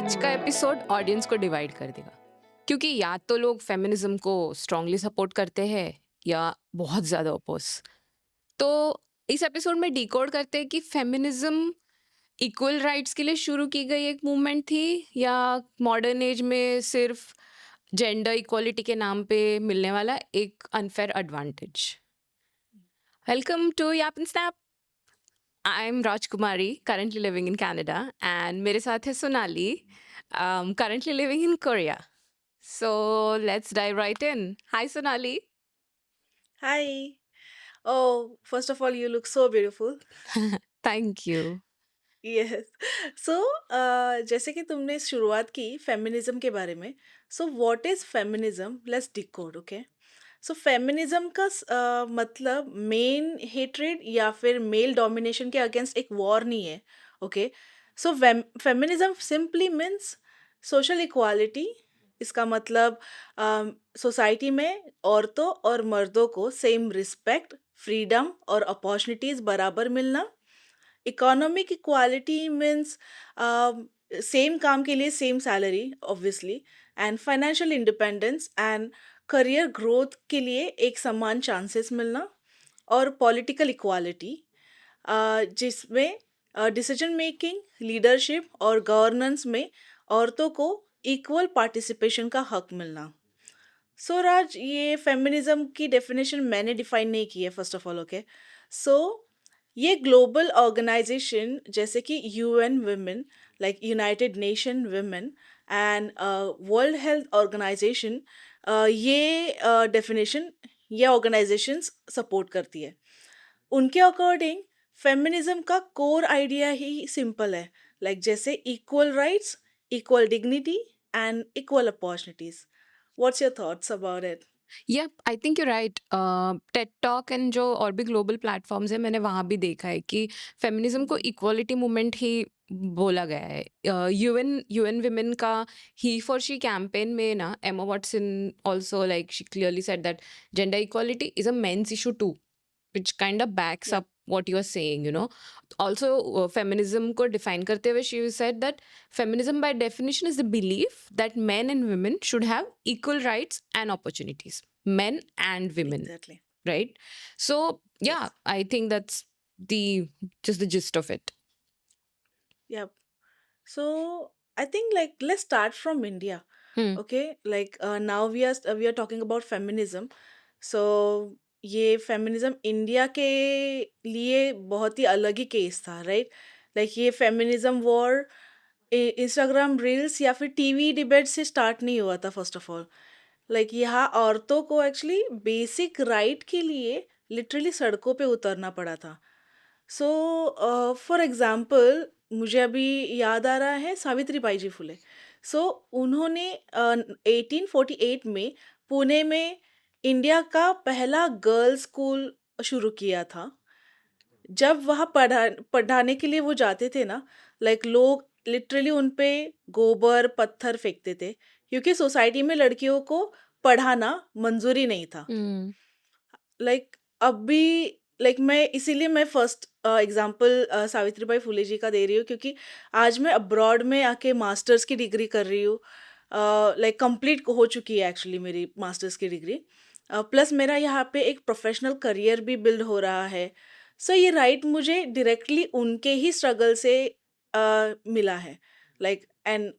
आज का episode audience को डिवाइड कर देगा क्योंकि या तो लोग फेमिनिज्म को स्ट्रांगली सपोर्ट करते हैं या बहुत ज्यादा अपोज। तो इस एपिसोड में डिकोड करते हैं कि फेमिनिज्म इक्वल राइट्स के लिए शुरू की गई एक मूवमेंट थी या मॉडर्न एज में सिर्फ जेंडर इक्वालिटी के नाम पे मिलने वाला एक unfair advantage. Welcome to Yap and Snap. I am Rajkumari, currently living in Canada, and मेरे साथ है Sonali, currently living in Korea. So let's dive right in. Hi Sonali. Hi. Oh, first of all, you look so beautiful. Thank you. Yes. So, जैसे कि तुमने शुरुआत की feminism के बारे में, so what is feminism? Let's decode, okay? So feminism का मतलब मेन हेट्रेड या फिर मेल डोमिनेशन के अगेंस्ट एक वॉर नहीं है, okay? So feminism simply means social equality. इसका मतलब सोसाइटी में औरतों और मर्दों को सेम रिस्पेक्ट, फ्रीडम और अपॉर्चुनिटीज बराबर मिलना। इकोनॉमिक इक्वालिटी मीन्स सेम काम के लिए same salary obviously, and financial independence and career growth के लिए एक समान चांसेस मिलना। और पॉलिटिकल इक्वालिटी जिसमें डिसीजन मेकिंग, लीडरशिप और गवर्नेंस में औरतों को इक्वल पार्टिसिपेशन का हक मिलना। सो राज, ये फेमिनिज्म की डेफिनेशन मैंने डिफाइन नहीं की है, first of all, okay? So ये ग्लोबल ऑर्गेनाइजेशन जैसे कि UN women, like United Nation women and World Health Organization, ये डेफिनेशन, ये ऑर्गेनाइजेशंस सपोर्ट करती है। उनके अकॉर्डिंग फेमिनिज्म का कोर आइडिया ही सिंपल है, लाइक जैसे equal rights, equal dignity and equal opportunities. What's your thoughts about it? Yep, I think you're right. TED talk and जो और भी ग्लोबल प्लेटफॉर्म्स है, मैंने वहाँ भी देखा है कि फेमिनिज्म को इक्वालिटी मूवमेंट ही बोला गया है। यूएन यूएन विमेन का ही फॉर शी कैंपेन में ना, Emma Watson also like she clearly said that gender equality is a men's issue too, which kind of backs या up what you are saying. Also, feminism को define करते हुए she said that feminism by definition is the belief that men and women should have equal rights and opportunities, men and women, exactly. right? So yeah, yes. I think that's the just the gist of it. Yeah. So I think like let's start from India. Hmm. Okay, like now we are talking about feminism. So ये feminism India के लिए बहुत ही अलग ही case था, right? Like ये feminism war Instagram reels या फिर टीवी डिबेट से स्टार्ट नहीं हुआ था, फर्स्ट ऑफ ऑल। लाइक यहाँ औरतों को एक्चुअली बेसिक राइट के लिए लिटरली सड़कों पे उतरना पड़ा था। सो फॉर एग्जाम्पल, मुझे अभी याद आ रहा है सावित्री बाई जी फुले। सो उन्होंने 1848 में पुणे में इंडिया का पहला गर्ल्स स्कूल शुरू किया था। जब वहाँ पढ़ाने के लिए वो जाते थे ना, लाइक लोग लिटरली उन पे गोबर पत्थर फेंकते थे, क्योंकि सोसाइटी में लड़कियों को पढ़ाना मंजूरी नहीं था। Hmm. लाइक अभी, लाइक मैं इसीलिए मैं फर्स्ट एग्जांपल सावित्रीबाई फुले जी का दे रही हूँ, क्योंकि आज मैं अब्रॉड में आके मास्टर्स की डिग्री कर रही हूँ। लाइक कंप्लीट हो चुकी है एक्चुअली मेरी मास्टर्स की डिग्री। प्लस मेरा यहाँ पे एक प्रोफेशनल करियर भी बिल्ड हो रहा है। सो ये राइट मुझे डायरेक्टली उनके ही स्ट्रगल से मिला है। Like and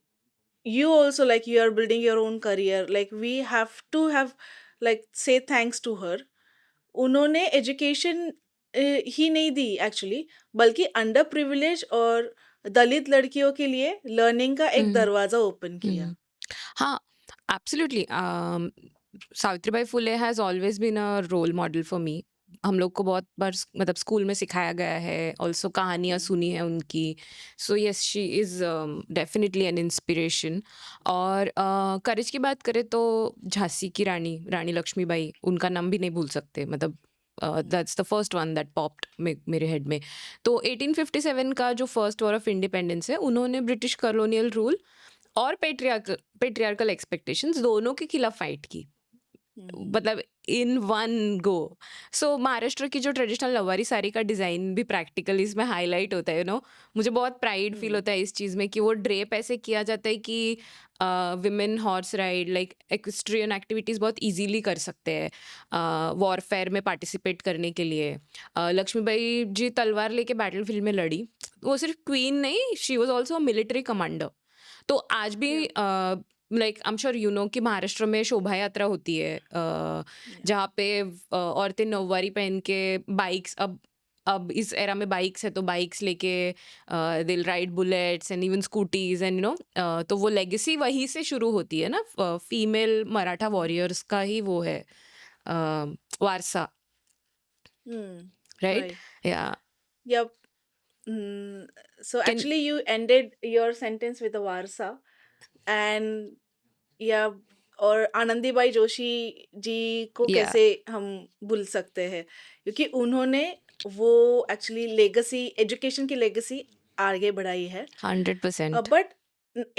you also, like, you are building your own career, like we have to have, like, say thanks to her। उन्होंने एजुकेशन ही नहीं दी एक्चुअली, बल्कि अंडर प्रिविलेज और दलित लड़कियों के लिए लर्निंग का एक Hmm. दरवाजा ओपन किया। Hmm. हाँ, absolutely. Savitribai Phule has always been a role model for me. हम लोग को बहुत बार मतलब स्कूल में सिखाया गया है, ऑल्सो कहानियाँ सुनी है उनकी। So yes, she is definitely an inspiration. और करेज की बात करें तो झांसी की रानी, रानी लक्ष्मीबाई, उनका नाम भी नहीं भूल सकते। मतलब that's the first one that popped मेरे हेड में। तो 1857 का जो फर्स्ट वॉर ऑफ इंडिपेंडेंस है, उन्होंने ब्रिटिश कॉलोनियल रूल और पेट्रियार्कल एक्सपेक्टेशंस दोनों के खिलाफ फाइट की। हुँ, मतलब इन वन गो। सो महाराष्ट्र की जो ट्रेडिशनल नऊवारी साड़ी का डिज़ाइन भी प्रैक्टिकली इसमें हाइलाइट होता है, मुझे बहुत प्राइड फ़ील हुँ, होता है इस चीज़ में कि वो ड्रेप ऐसे किया जाता है कि women horse ride like equestrian activities बहुत ईज़िली कर सकते हैं वॉरफेयर में पार्टिसिपेट करने के लिए। लक्ष्मीबाई जी तलवार लेके बैटलफ़ील्ड में लड़ी। वो सिर्फ़ क्वीन नहीं, she was also a military commander. तो आज भी या, लाइक आई एम श्योर कि महाराष्ट्र में शोभा यात्रा होती है या, जहाँ पे औरतें नौवारी पहन के बाइक्स अब इस एरा में बाइक्स है तो बाइक्स लेके दिल ride bullets and even scooties and तो वो लेगेसी वहीं से शुरू होती है ना फीमेल मराठा वॉरियर्स का ही वो है वारसा hmm, right right, yeah yup, hmm, so can actually you ended your sentence with the वारसा एंड या और आनंदीबाई जोशी जी को या कैसे हम भूल सकते हैं क्योंकि उन्होंने वो एक्चुअली लेगेसी एजुकेशन की लेगेसी आगे बढ़ाई है 100%. बट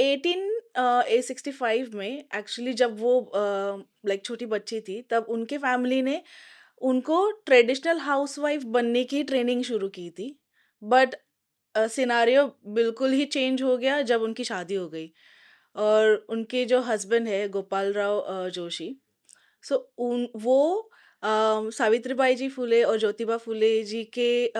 1865 में एक्चुअली जब वो लाइक छोटी बच्ची थी तब उनके फैमिली ने उनको ट्रेडिशनल हाउसवाइफ बनने की ट्रेनिंग शुरू की थी बट सिनारियो बिल्कुल ही चेंज हो गया जब उनकी शादी हो गई और उनके जो हस्बैंड है गोपाल राव जोशी सो उन वो सावित्रीबाई जी फुले और ज्योतिबा फुले जी के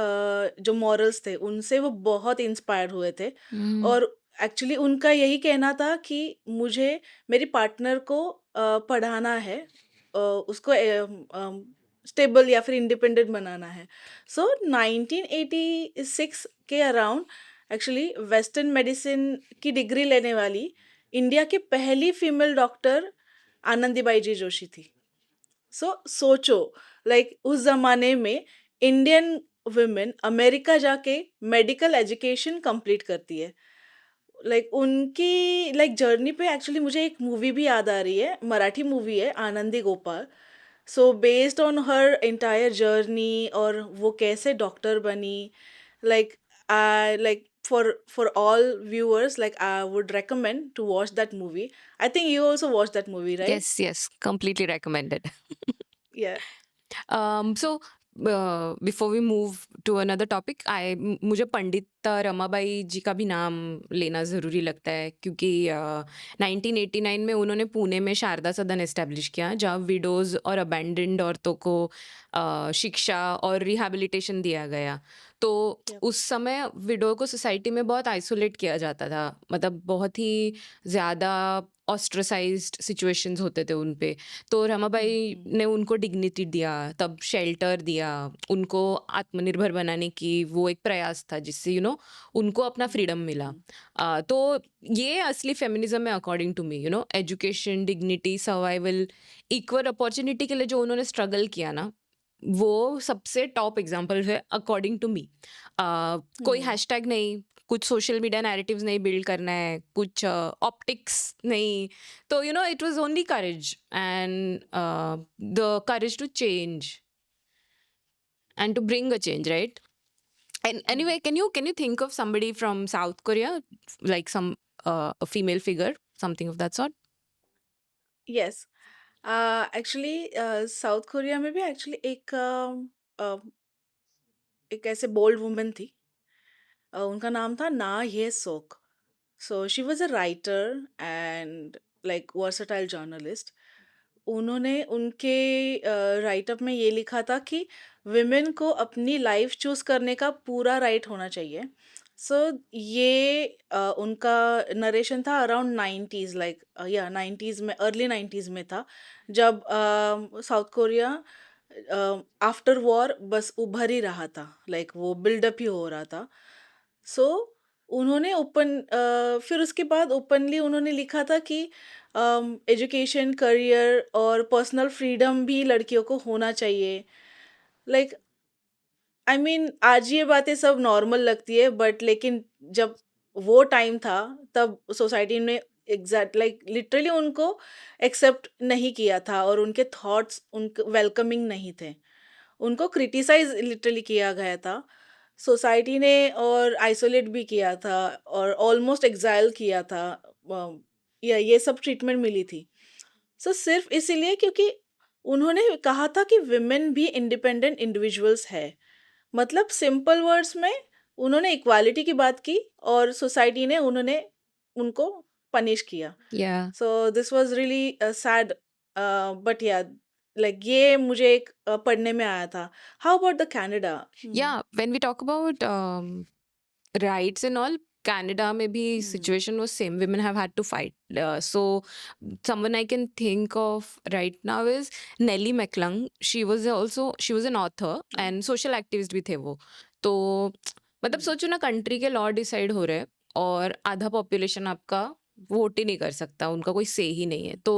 जो मॉरल्स थे उनसे वो बहुत इंस्पायर हुए थे Mm, और एक्चुअली उनका यही कहना था कि मुझे मेरी पार्टनर को पढ़ाना है उसको स्टेबल या फिर इंडिपेंडेंट बनाना है सो 1986 के अराउंड एक्चुअली वेस्टर्न मेडिसिन की डिग्री लेने वाली इंडिया की पहली फीमेल डॉक्टर आनंदीबाई जी जोशी थी सोचो लाइक उस जमाने में इंडियन वुमेन अमेरिका जाके मेडिकल एजुकेशन कंप्लीट करती है उनकी जर्नी पे एक्चुअली मुझे एक मूवी भी याद आ रही है मराठी मूवी है Anandi Gopal so based on her entire journey और वो कैसे डॉक्टर बनी like I like for all viewers like I would recommend to watch that movie. I think you also watched that movie, right? yes, yes, completely recommended. Yeah. So before we move to another topic, मुझे पंडित रमाबाई जी का भी नाम लेना ज़रूरी लगता है क्योंकि 1989 में उन्होंने पुणे में शारदा सदन एस्टेब्लिश किया जहाँ विडोज़ और अबैंडन्ड औरतों को शिक्षा और रिहैबिलिटेशन दिया गया। तो Yep. उस समय विडो को सोसाइटी में बहुत आइसोलेट किया जाता था, मतलब बहुत ही ज़्यादा ऑस्ट्रेसाइज्ड सिचुएशंस होते थे उन पे। तो रमाबाई Mm-hmm. ने उनको डिग्निटी दिया, तब शेल्टर दिया, उनको आत्मनिर्भर बनाने की वो एक प्रयास था जिससे उनको अपना फ्रीडम मिला। Mm-hmm. तो ये असली फेमिनिज़्म है according to me, education, dignity, survival, equal opportunity के लिए जो उन्होंने स्ट्रगल किया ना, वो सबसे टॉप एग्ज़ाम्पल है अकॉर्डिंग टू मी। कोई Hmm. हैशटैग नहीं, कुछ सोशल मीडिया नैरेटिव्स नहीं बिल्ड करना है, कुछ ऑप्टिक्स नहीं, so, it was only courage and the courage to change and to bring a change, right? And Mm. anyway, can you think of somebody from South Korea, like some a female figure, something of that sort? Yes. Actually south Korea में भी actually एक ऐसे bold woman थी उनका नाम था ना ये सोक so she was a writer and like versatile journalist उन्होंने उनके राइटअप में ये लिखा था कि विमेन को अपनी लाइफ चूज करने का पूरा राइट होना चाहिए सो ये उनका नरेशन था अराउंड 90s लाइक या 90s में अर्ली 90s में था जब साउथ कोरिया आफ्टर वॉर बस उभर ही रहा था लाइक वो बिल्डअप ही हो रहा था सो उन्होंने फिर उसके बाद ओपनली उन्होंने लिखा था कि एजुकेशन करियर और पर्सनल फ्रीडम भी लड़कियों को होना चाहिए लाइक आई मीन आज ये बातें सब नॉर्मल लगती है बट लेकिन जब वो टाइम था तब सोसाइटी ने एग्जैक्ट लाइक लिटरली उनको एक्सेप्ट नहीं किया था और उनके थॉट्स उनके वेलकमिंग नहीं थे उनको क्रिटिसाइज लिटरली किया गया था सोसाइटी ने और आइसोलेट भी किया था और ऑलमोस्ट एग्जाइल किया था या ये सब ट्रीटमेंट मिली थी सिर्फ इसीलिए क्योंकि उन्होंने कहा था कि विमेन भी इंडिपेंडेंट इंडिविजुअल्स है। मतलब सिंपल वर्ड्स में उन्होंने इक्वालिटी की बात की और सोसाइटी ने उन्होंने उनको पनिश किया। Yeah. So this was really sad, but या लाइक ये मुझे एक पढ़ने में आया था। How about the Canada? Yeah, when we talk about rights and all, Canada maybe situation was same. Women have had to fight. So someone I can think of right now is Nellie McClung. She was an author and social activist भी थे वो. तो मतलब सोचो ना, country के law decide हो रहे हैं और आधा पॉपुलेशन आपका वोट ही नहीं कर सकता, उनका कोई से ही नहीं है। तो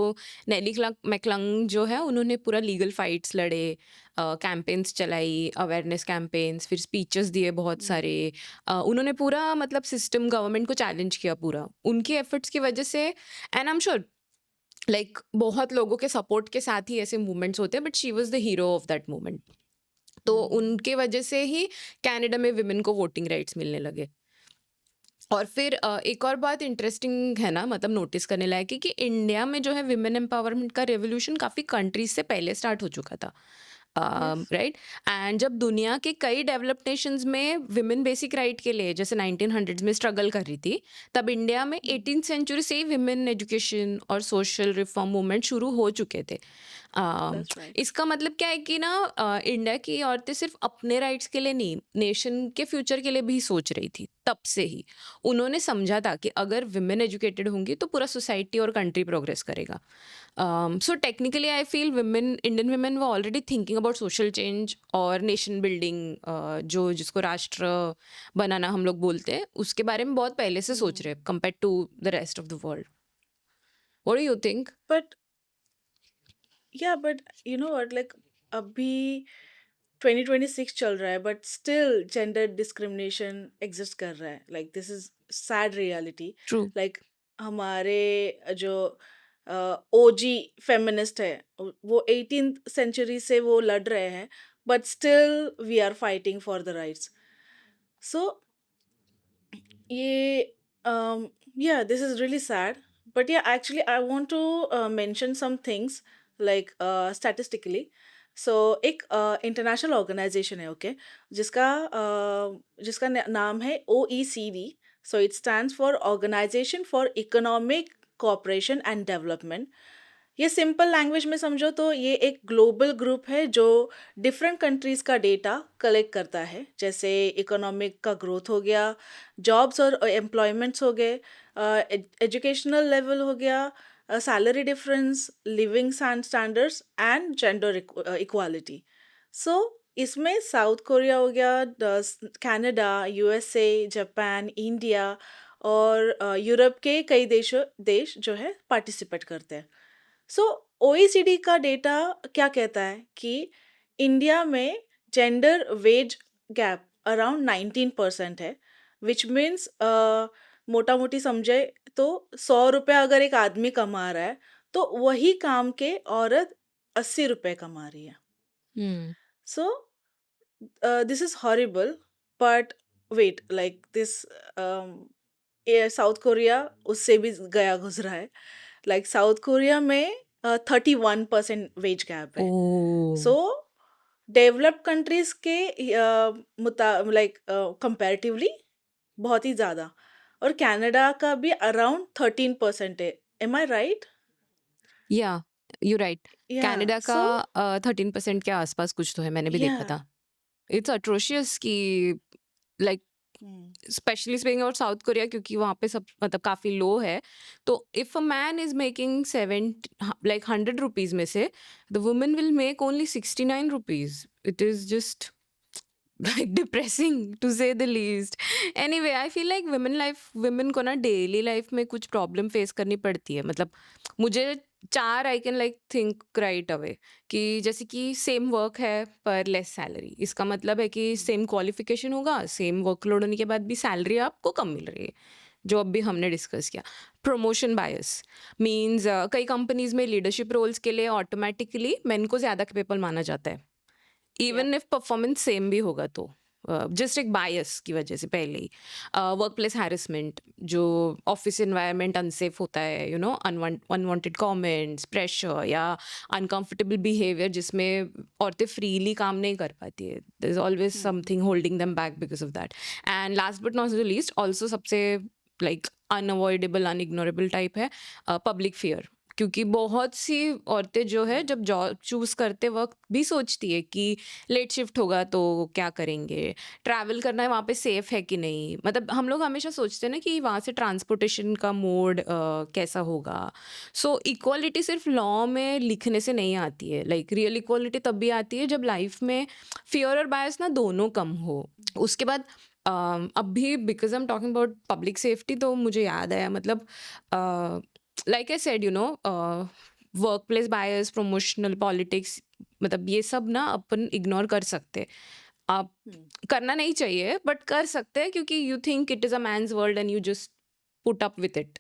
नेली क्लंग मैकलंग जो है, उन्होंने पूरा लीगल फाइट्स लड़े, कैंपेन्स चलाई, अवेयरनेस कैंपेन्स, फिर स्पीचेस दिए बहुत सारे। उन्होंने पूरा मतलब सिस्टम गवर्नमेंट को चैलेंज किया पूरा। उनके एफर्ट्स की वजह से, and I am sure like बहुत लोगों के सपोर्ट के साथ ही ऐसे मूवमेंट्स होते हैं, but she was the hero of that movement. तो उनके वजह से ही कनाडा में विमेन को वोटिंग राइट्स मिलने लगे। और फिर एक और बात इंटरेस्टिंग है ना, मतलब नोटिस करने लायक है कि इंडिया में जो है विमेन एम्पावरमेंट का रेवोल्यूशन काफ़ी कंट्रीज से पहले स्टार्ट हो चुका था, यस। राइट। एंड जब दुनिया के कई डेवलप्ड नेशंस में विमेन बेसिक राइट के लिए जैसे 1900s में स्ट्रगल कर रही थी, तब इंडिया में 18th सेंचुरी से ही विमेन एजुकेशन और सोशल रिफॉर्म मूवमेंट शुरू हो चुके थे। That's right. इसका मतलब क्या है कि ना, इंडिया की औरतें सिर्फ अपने राइट्स के लिए नहीं, नेशन के फ्यूचर के लिए भी सोच रही थी तब से ही। उन्होंने समझा था कि अगर विमेन एजुकेटेड होंगी तो पूरा सोसाइटी और कंट्री प्रोग्रेस करेगा। So technically I feel women, Indian women वो already thinking about social change और नेशन बिल्डिंग, जो जिसको राष्ट्र बनाना हम लोग बोलते हैं, उसके बारे में बहुत पहले से सोच रहे हैं compare to the rest of the world. What do you think? But yeah but you know what, like अभी 2026 चल रहा है but still gender discrimination exist कर रहा है। Like this is sad reality. True. Like हमारे जो ओजी फेमिनिस्ट है, वो 18th सेंचुरी से वो लड़ रहे हैं, but still we are fighting for the rights. So ये yeah, this is really sad, but yeah, actually I want to mention some things like statistically. So एक इंटरनेशनल ऑर्गेनाइजेशन है, ओके, जिसका नाम है OECD। So it stands for organisation for economic cooperation and development. ये simple language में समझो तो ये एक ग्लोबल ग्रुप है जो डिफरेंट कंट्रीज का डेटा कलेक्ट करता है, जैसे इकोनॉमिक का ग्रोथ हो गया, जॉब्स और एम्प्लॉयमेंट्स हो गए, एजुकेशनल लेवल हो गया, salary difference, living standards and gender equality. So इसमें साउथ कोरिया हो गया, कनाडा, यूएसए, जापान, इंडिया और यूरोप के कई देश जो है पार्टिसिपेट करते हैं। सो ओईसीडी का डेटा क्या कहता है कि इंडिया में जेंडर वेज गैप अराउंड 19% है, विच मीन्स मोटा मोटी समझे तो 100 रुपये अगर एक आदमी कमा रहा है तो वही काम के औरत 80 रुपये कमा रही है। Hmm. So this is horrible, but wait, like this South Korea उससे भी गया गुजरा है। लाइक साउथ कोरिया में 31% वेज गैप है। सो ओ। डेवलप्ड कंट्रीज के लाइक कंपैरेटिवली बहुत ही ज़्यादा, और कनाडा का भी अराउंड 13% है। एम आई राइट? या, यू राइट। या कनाडा का सो 13% के आसपास कुछ तो है, मैंने भी या देखा था। इट्स अट्रोशियस कि like, specially speaking about south Korea, क्योंकि वहाँ पे सब मतलब काफ़ी लो है। तो if a man is making 100 rupees में से, the women will make only 69 rupees. It is just like depressing to say the least. Anyway, I feel like women को ना डेली लाइफ में कुछ प्रॉब्लम फेस करनी पड़ती है। मतलब मुझे चार I can like think right away, कि जैसे कि सेम वर्क है पर लेस सैलरी। इसका मतलब है कि सेम क्वालिफिकेशन होगा, सेम वर्कलोड होने के बाद भी सैलरी आपको कम मिल रही है, जो अभी हमने डिस्कस किया। प्रमोशन बायस मीन्स कई कंपनीज में लीडरशिप रोल्स के लिए ऑटोमेटिकली मेन को ज़्यादा कैपेबल माना जाता है, या इवन इफ परफॉर्मेंस सेम भी होगा तो। जस्ट एक बायस की वजह से पहले ही। वर्क प्लेस हैरेसमेंट, जो ऑफिस एनवायरनमेंट अनसेफ होता है, अनवांटेड कमेंट्स, प्रेशर या अनकंफर्टेबल बिहेवियर जिसमें औरतें फ्रीली काम नहीं कर पाती है। There is always hmm, something holding them back because of that. And last but not the least, also सबसे लाइक अनअवॉइडेबल अनइग्नोरेबल टाइप है पब्लिक फियर। क्योंकि बहुत सी औरतें जो है हुँ, जब जॉब चूज करते वक्त भी सोचती है कि लेट शिफ्ट होगा तो क्या करेंगे, ट्रैवल करना है वहाँ पे सेफ है कि नहीं। मतलब हम लोग हमेशा सोचते हैं ना कि वहाँ से ट्रांसपोर्टेशन का मोड कैसा होगा। सो इक्वालिटी सिर्फ लॉ में लिखने से नहीं आती है। लाइक रियल इक्वालिटी तब भी आती है जब लाइफ में फियर और बायस ना दोनों कम हो। उसके बाद अभी because I am talking about public safety तो मुझे याद आया, मतलब like I said work place bias, promotional politics, मतलब ये सब ना अपन इग्नोर कर सकते। आप हुँ, करना नहीं चाहिए बट कर सकते हैं क्योंकि you think it is a man's world and you just put up with it.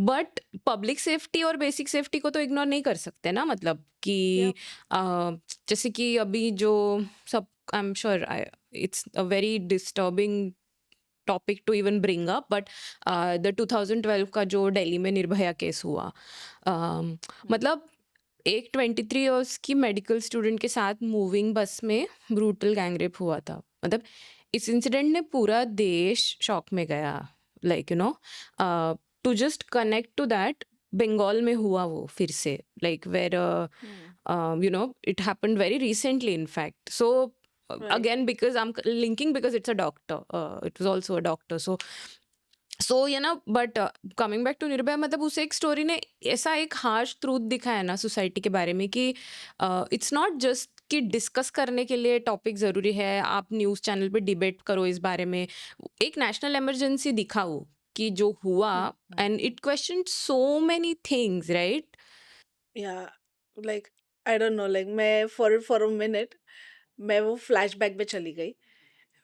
But public safety और बेसिक सेफ्टी को तो इग्नोर नहीं कर सकते ना, मतलब कि या जैसे कि अभी जो सब, I am sure it's a very disturbing topic to even bring up, but the 2012 का जो दिल्ली में निर्भया केस हुआ, हुँ, मतलब एक 23 इयर्स की मेडिकल स्टूडेंट के साथ मूविंग बस में ब्रूटल गैंगरेप हुआ था। मतलब इस इंसिडेंट ने पूरा देश शॉक में गया। Like to just connect to that, Bengal में हुआ वो फिर से, like where hmm, it happened very recently in fact. So right, again, because I'm linking because it's a doctor, it was also a doctor. But coming back to Nirbhaya, मतलब उस एक story ने ऐसा एक हार्श ट्रूथ दिखाया ना society के बारे में कि इट्स नॉट जस्ट कि डिस्कस करने के लिए टॉपिक ज़रूरी है, आप न्यूज़ चैनल पे डिबेट करो इस बारे में। एक नेशनल इमरजेंसी दिखाओ कि जो हुआ, hmm, hmm, and hmm, it question so many things, right? Yeah like I don't know like मैं फॉर अ मिनट मैं वो फ्लैशबैक में चली गई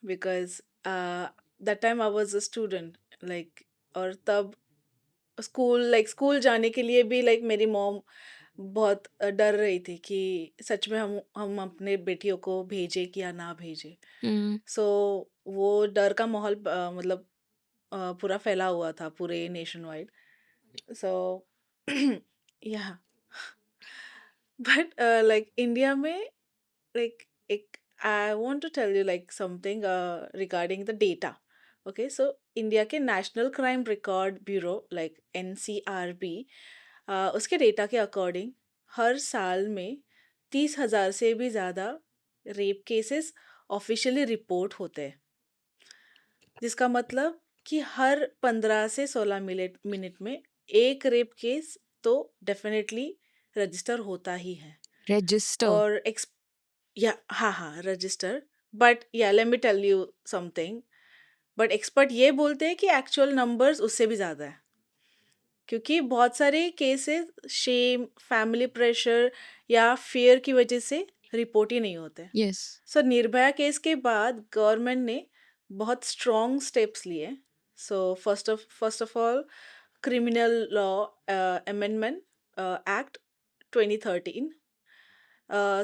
because that time I was a student like और तब स्कूल जाने के लिए भी लाइक मेरी मॉम बहुत डर रही थी कि सच में हम अपने बेटियों को भेजें कि या ना भेजें। हम्म। सो वो डर का माहौल मतलब पूरा फैला हुआ था पूरे nation wide. So yeah but like India में like I want to tell you like something regarding the data. Okay, so India के national crime record bureau like NCRB उसके डेटा के अकॉर्डिंग हर साल में 30,000 से भी ज़्यादा रेप केसेस ऑफिशियली रिपोर्ट होते हैं, जिसका मतलब कि हर 15 से 16 मिनट मिनट में एक रेप केस तो डेफिनेटली रजिस्टर होता ही है। रजिस्टर। और हाँ, हाँ, register. But yeah let me tell you something, but expert ये बोलते हैं कि एक्चुअल नंबर्स उससे भी ज़्यादा है, क्योंकि बहुत सारे केसेस शेम, फैमिली प्रेशर या फियर की वजह से रिपोर्ट ही नहीं होते। यस। सो निर्भया केस के बाद गवर्नमेंट ने बहुत स्ट्रॉन्ग स्टेप्स लिए। So first of all criminal law amendment act 2013,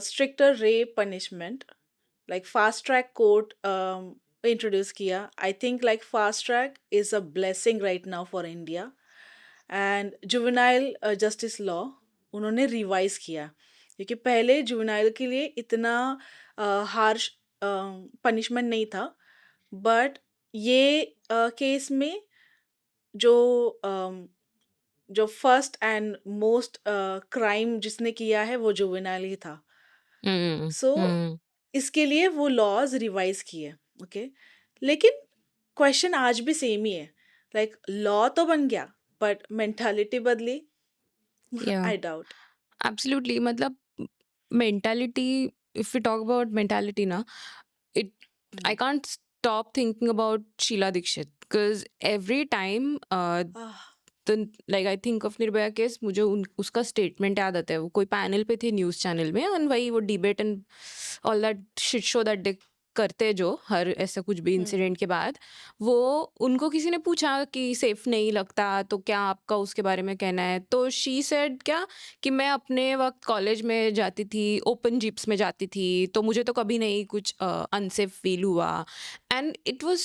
stricter rape punishment, like fast track court introduce किया. I think like fast track is a blessing right now for India. And juvenile justice law उन्होंने revise किया, क्योंकि पहले juvenile के लिए इतना harsh punishment नहीं था। बट ये केस में जो जो फर्स्ट एंड मोस्ट क्राइम जिसने किया है वो जुवेनाइल ही था। हम्म। सो हम्म। इसके लिए वो लॉज रिवाइज किए। ओके, लेकिन क्वेश्चन आज भी सेम ही है, लाइक लॉ तो बन गया बट मेंटालिटी बदली। Yeah I doubt. एब्सोल्युटली, मतलब mentality, if we talk about mentality ना, it I can't stop thinking about Sheila Dikshit because every time the like I think of Nirbhaya case, मुझे उसका statement याद आता है। वो कोई पैनल पे थे न्यूज़ चैनल में, और वही वो debate and all that shit show that they करते जो हर ऐसा कुछ भी हुँ। इंसिडेंट के बाद, वो उनको किसी ने पूछा कि सेफ नहीं लगता तो क्या आपका उसके बारे में कहना है? तो शी सेड क्या कि मैं अपने वक़्त कॉलेज में जाती थी, ओपन जिप्स में जाती थी, तो मुझे तो कभी नहीं कुछ अनसेफ फ़ील हुआ। And it was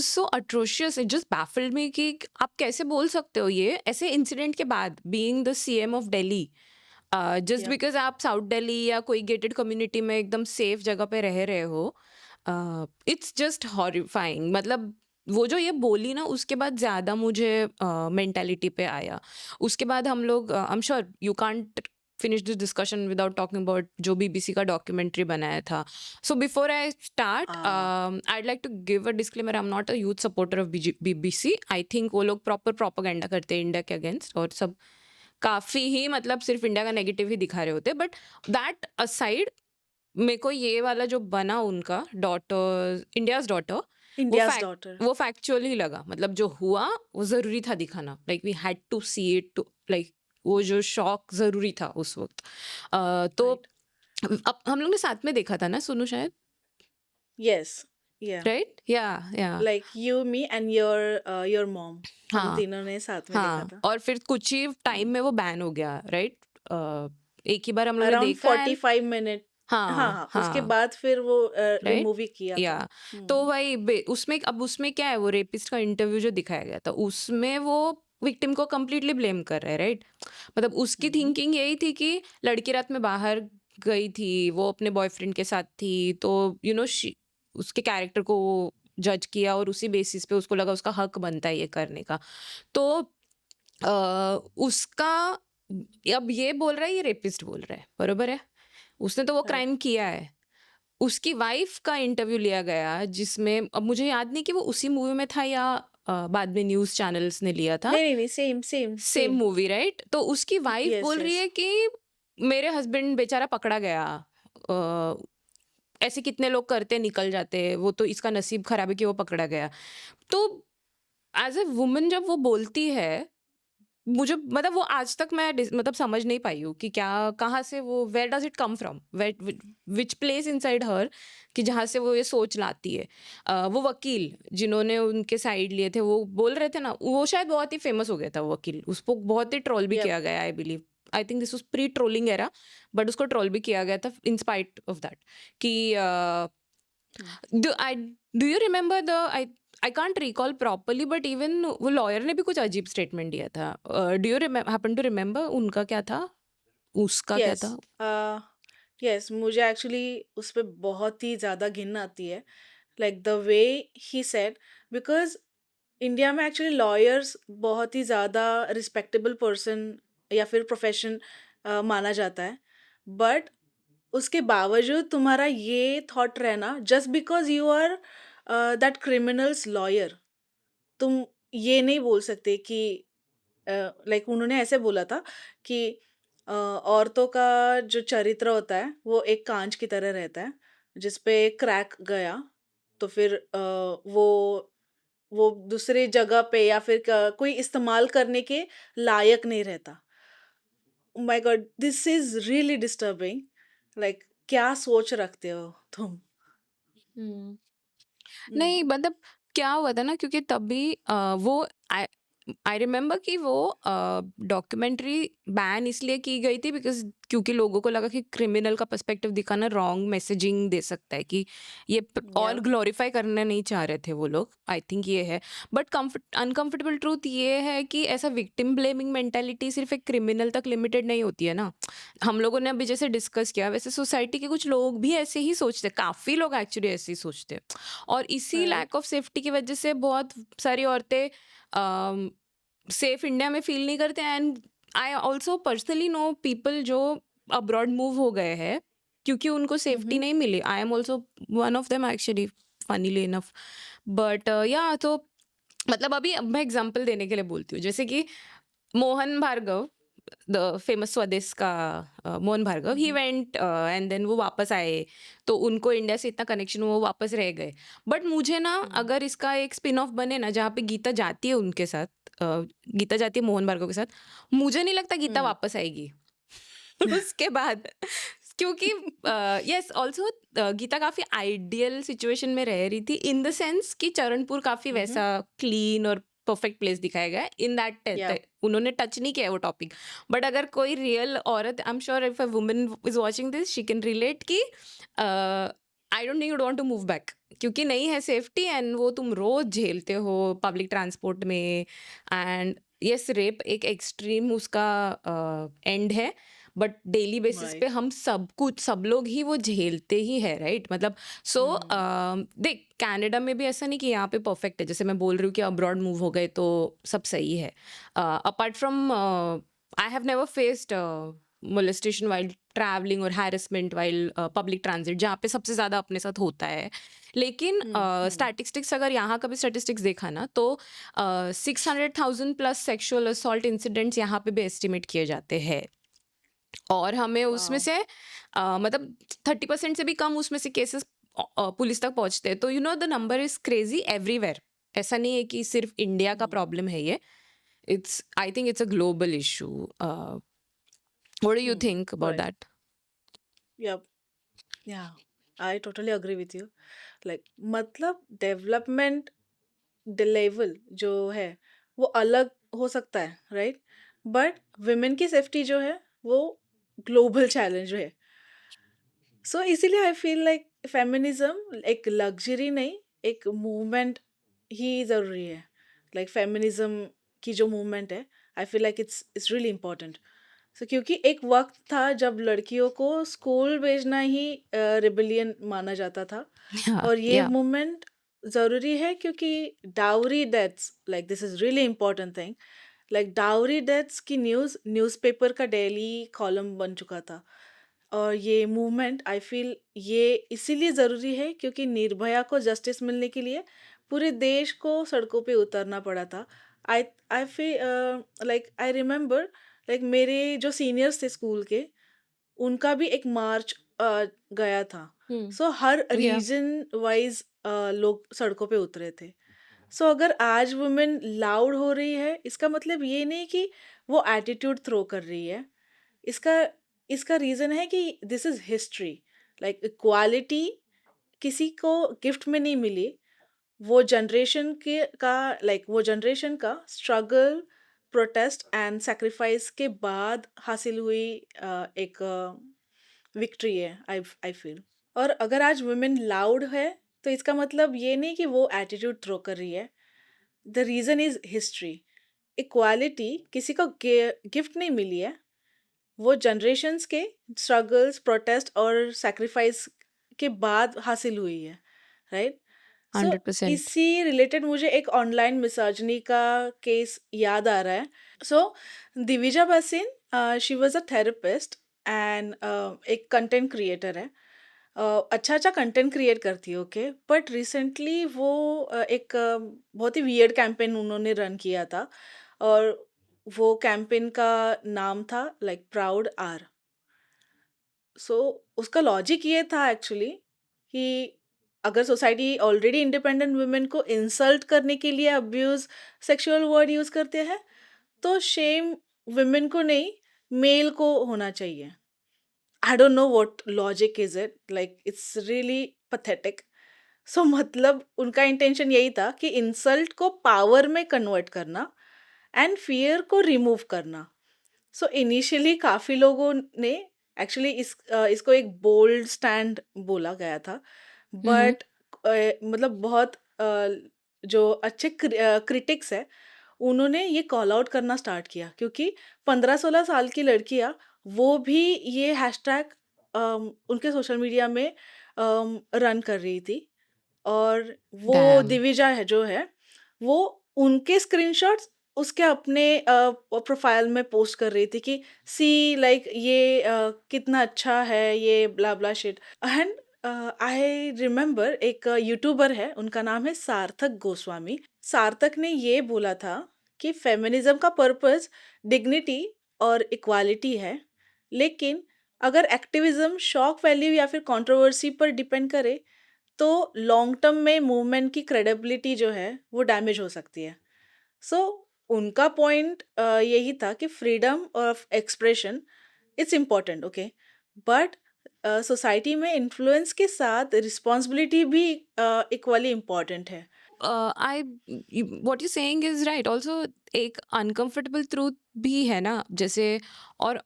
so atrocious, it just baffled me कि आप कैसे बोल सकते हो ये ऐसे इंसिडेंट के बाद, being the CM of Delhi, just yup. Because आप साउथ दिल्ली या कोई गेटेड कम्युनिटी में एकदम सेफ जगह पे रह रहे हो। इट्स जस्ट हॉरिफाइंग, मतलब वो जो ये बोली ना उसके बाद ज़्यादा मुझे मेंटालिटी पे आया। उसके बाद हम लोग आई am sure you can't finish this discussion without talking about जो बीबीसी का डॉक्यूमेंट्री बनाया था। सो बिफोर आई स्टार्ट, हाँ। I'd like to give a disclaimer, I'm not a youth supporter of BBC. I think वो लोग proper propaganda करते हैं India के अगेंस्ट, और सब काफ़ी ही मतलब सिर्फ इंडिया का नेगेटिव ही दिखा रहे होते हैं। बट दैट असाइड, मेरे को ये वाला जो बना उनका डॉटर, इंडियाज डॉटर, वो इंडियाज़ फैक्ट डॉटर। वो फैक्चुअल ही लगा, मतलब जो हुआ वो ज़रूरी था दिखाना, like we had to see it too, like वो जो शॉक ज़रूरी था उस वक़्त। तो राइट। अब हम लोग ने साथ में देखा था ना सोनू शायद, यस। या। Right? Yeah. Like you, me and your mom, हम हाँ, तीनों ने साथ में देखा हाँ, था। और फिर कुछ ही हुँ। टाइम में वो बैन हो गया, राइट? एक ही बार हम लोग ने अराउंड देखा एंड 45 मिनट। हाँ, हाँ, हाँ, उसके हाँ। बाद फिर वो राइट? रिमूव ही किया था। या तो हुँ। वही उसमें, अब उसमें क्या है, वो रेपिस्ट का इंटरव्यू जो दिखाया गया था उसमें वो विक्टिम को कंप्लीटली ब्लेम कर रहा है, राइट? मतलब उसकी हुँ, हुँ। थिंकिंग यही थी कि लड़की रात में बाहर गई थी, वो अपने बॉयफ्रेंड के साथ थी, तो उसके कैरेक्टर को जज किया और उसी बेसिस पे उसको लगा उसका हक बनता है ये करने का। तो उसका, अब ये बोल रहा है, ये रेपिस्ट बोल रहा है, बरोबर है? उसने तो वो राइट। क्राइम किया है। उसकी वाइफ का इंटरव्यू लिया गया जिसमें, अब मुझे याद नहीं कि वो उसी मूवी में था या बाद में न्यूज़ चैनल्स ने लिया था। नहीं, नहीं, नहीं, same, same, same same. Movie, right? तो उसकी वाइफ यस, बोल रही यस। है कि मेरे हस्बैंड बेचारा पकड़ा गया। अ, ऐसे कितने लोग करते निकल जाते, वो तो इसका नसीब खराब है कि वो पकड़ा गया। तो एज़ अ वुमन जब वो बोलती है, मुझे मतलब वो आज तक मैं मतलब समझ नहीं पाई हूँ कि क्या, कहाँ से वो, where does it come from, which place inside her, कि जहाँ से वो ये सोच लाती है। वो वकील जिन्होंने उनके साइड लिए थे, वो बोल रहे थे ना, वो शायद बहुत ही फेमस हो गया था वो वकील, उसको बहुत ही ट्रोल भी यप। किया गया, I believe. I think this was pre trolling era, but उसको ट्रोल भी किया गया था इन स्पाइट ऑफ दैट कि hmm. Do you remember the, I can't recall properly, but even वो लॉयर ने भी कुछ अजीब स्टेटमेंट दिया था। Do you happen to remember उनका क्या था, उसका क्या यस। था? अ, यस, मुझे एक्चुअली उस पे बहुत ही ज़्यादा घिन आती है। Like the way he said, because India में एक्चुअली लॉयर्स बहुत ही ज़्यादा रिस्पेक्टेबल पर्सन या फिर प्रोफ़ेशन माना जाता है। बट उसके बावजूद तुम्हारा ये थॉट रहना, just because you are that criminal's lawyer, तुम ये नहीं बोल सकते कि लाइक उन्होंने ऐसे बोला था कि औरतों का जो चरित्र होता है वो एक कांच की तरह रहता है, जिस पे क्रैक गया तो फिर वो दूसरी जगह पे या फिर कोई इस्तेमाल करने के लायक नहीं रहता। My God, this is really disturbing. Like क्या सोच रखते हो तुम? हम्म। हम्म। नहीं, मतलब क्या हुआ था ना, क्योंकि तभी वो आई आई रिमेम्बर कि वो डॉक्यूमेंट्री बैन इसलिए की गई थी बिकॉज, क्योंकि लोगों को लगा कि क्रिमिनल का पर्सपेक्टिव दिखाना रॉन्ग मैसेजिंग दे सकता है, कि ये या। और ग्लोरीफाई करना नहीं चाह रहे थे वो लोग, आई थिंक ये है। बट अनकंफर्टेबल ट्रूथ ये है कि ऐसा विक्टिम ब्लेमिंग मेंटेलिटी सिर्फ एक क्रिमिनल तक लिमिटेड नहीं होती है ना। हम लोगों ने अभी जैसे डिस्कस किया, वैसे सोसाइटी के कुछ लोग भी ऐसे ही सोचते हैं, काफी लोग एक्चुअली ऐसे ही सोचते हैं, और इसी राइट। लैक ऑफ सेफ्टी की वजह से बहुत सारी औरतें सेफ इंडिया में फील नहीं करते। And I also personally know people जो अब्रॉड मूव हो गए हैं क्योंकि उनको सेफ्टी हम्म। नहीं मिली। I am also one of them actually, funnily enough. But yeah तो मतलब अभी अब मैं एग्जांपल देने के लिए बोलती हूँ, जैसे कि मोहन भार्गव, द फेमस स्वदेश का मोहन भार्गव, ही हम्म। वेंट एंड देन वो वापस आए, तो उनको इंडिया से इतना कनेक्शन हुआ, वो वापस रह गए। बट मुझे ना, हम्म। अगर इसका एक स्पिन ऑफ बने ना जहाँ पे गीता जाती है उनके साथ, गीता जाती है मोहन भार्गव के साथ, मुझे नहीं लगता गीता हम्म। वापस आएगी उसके बाद। क्योंकि यस ऑल्सो गीता काफी आइडियल सिचुएशन में रह रही थी इन द सेंस कि चरणपुर काफी हम्म। वैसा क्लीन और परफेक्ट प्लेस दिखाया गया है इन या दैट उन्होंने टच नहीं किया है वो टॉपिक। बट अगर कोई रियल औरत, I am sure if a woman is watching this she can relate कि I don't need want to move back, क्योंकि नहीं है सेफ्टी एंड वो तुम रोज झेलते हो पब्लिक ट्रांसपोर्ट में। एंड यस रेप एक एक्सट्रीम उसका एंड है, बट डेली बेसिस पे राइट। हम सब लोग ही वो झेलते ही है, राइट? मतलब सो हम्म। देख कनाडा में भी ऐसा नहीं कि यहाँ पे परफेक्ट है, जैसे मैं बोल रही हूँ कि अब्रॉड मूव हो गए तो सब सही है। Apart from I have never faced molestation while travelling और हैरेसमेंट वाइल पब्लिक ट्रांजिट, जहाँ पे सबसे ज्यादा अपने साथ होता है। लेकिन हम्म। स्टैटिस्टिक्स अगर यहाँ का भी स्टैटिस्टिक्स देखा ना तो 600,000 प्लस सेक्सुअल असॉल्ट इंसिडेंट्स यहाँ पे भी एस्टिमेट किए जाते हैं। और हमें उसमें वाओ। से मतलब 30% से भी कम उसमें से केसेस पुलिस तक पहुंचते हैं। तो you know the number is crazy everywhere. ऐसा नहीं है कि सिर्फ इंडिया का प्रॉब्लम है ये। It's I think it's a global issue. What do you think about right. That? या या I totally agree with you. Like मतलब डेवलपमेंट लेवल जो है वो अलग हो सकता है, राइट? बट वुमेन की सेफ्टी जो है वो ग्लोबल चैलेंज है। सो इसीलिए आई फील लाइक फेमिनिज्म एक लग्जरी नहीं, एक मूवमेंट ही ज़रूरी है। लाइक फेमिनिज्म की जो मूवमेंट है, I feel like it's really important. So क्योंकि एक वक्त था जब लड़कियों को स्कूल भेजना ही रिबेलियन माना जाता था। या और ये या मूवमेंट ज़रूरी है क्योंकि dowry deaths, like this is really important thing. Like dowry deaths की न्यूज़पेपर का डेली कॉलम बन चुका था। और ये मूवमेंट आई फील ये इसीलिए ज़रूरी है क्योंकि निर्भया को जस्टिस मिलने के लिए पूरे देश को सड़कों पे उतरना पड़ा था। I I feel like I remember, like मेरे जो सीनियर्स थे स्कूल के, उनका भी एक मार्च गया था। सो हर या रीजन वाइज लोग सड़कों पे उतरे थे। सो अगर आज वुमेन लाउड हो रही है, इसका मतलब ये नहीं कि वो एटीट्यूड थ्रो कर रही है। इसका इसका रीज़न है कि this is history. Like equality किसी को गिफ्ट में नहीं मिली। वो जनरेशन का स्ट्रगल, प्रोटेस्ट एंड सैक्रिफाइस के बाद हासिल हुई एक विक्ट्री है, आई फील। और अगर आज वुमेन लाउड है तो इसका मतलब ये नहीं कि वो एटीट्यूड थ्रो कर रही है। The reason is history. Equality किसी को गिफ्ट नहीं मिली है, वो जनरेशन्स के स्ट्रगल्स, प्रोटेस्ट और सैक्रिफाइस के बाद हासिल हुई है, राइट? सो 100%। इसी रिलेटेड मुझे एक ऑनलाइन मिसोजिनी का केस याद आ रहा है। So Divija Bhasin, she was a therapist and एक कंटेंट क्रिएटर है। अच्छा अच्छा कंटेंट क्रिएट करती है, ओके। बट रिसेंटली वो एक बहुत ही वियर्ड कैंपेन उन्होंने रन किया था। और वो कैंपेन का नाम था लाइक प्राउड आर। सो उसका लॉजिक ये था एक्चुअली कि अगर सोसाइटी ऑलरेडी इंडिपेंडेंट वुमेन को इंसल्ट करने के लिए अब्यूज सेक्सुअल वर्ड यूज करते हैं, तो शेम वुमेन को नहीं, मेल को होना चाहिए। I don't know what logic is it, like it's really pathetic. So मतलब उनका इंटेंशन यही था कि इंसल्ट को पावर में कन्वर्ट करना एंड फियर को रिमूव करना। सो इनिशियली काफ़ी लोगों ने एक्चुअली इसको एक बोल्ड स्टैंड बोला गया था। हम्म। बट मतलब बहुत जो अच्छे क्रिटिक्स है, उन्होंने ये कॉल आउट करना स्टार्ट किया क्योंकि 15-16 साल की लड़कियां वो भी ये हैशटैग उनके सोशल मीडिया में रन कर रही थी। और वो डैम। दिविजा है जो है, वो उनके स्क्रीनशॉट्स उसके अपने प्रोफाइल में पोस्ट कर रही थी कि सी लाइक ये कितना अच्छा है, ये ब्ला ब्ला शिट। एंड आई रिमेम्बर एक यूट्यूबर है, उनका नाम है सार्थक गोस्वामी। सार्थक ने ये बोला था कि फेमिनिज्म का पर्पस डिग्निटी और इक्वालिटी है, लेकिन अगर एक्टिविज्म शॉक वैल्यू या फिर कंट्रोवर्सी पर डिपेंड करे तो लॉन्ग टर्म में मूवमेंट की क्रेडिबिलिटी जो है वो डैमेज हो सकती है। सो उनका पॉइंट यही था कि freedom of expression it's important, okay, but society में इन्फ्लुएंस के साथ रिस्पॉन्सिबिलिटी भी इक्वली इम्पोर्टेंट है। I what you saying is right also. एक अनकंफर्टेबल ट्रूथ भी है ना, जैसे, और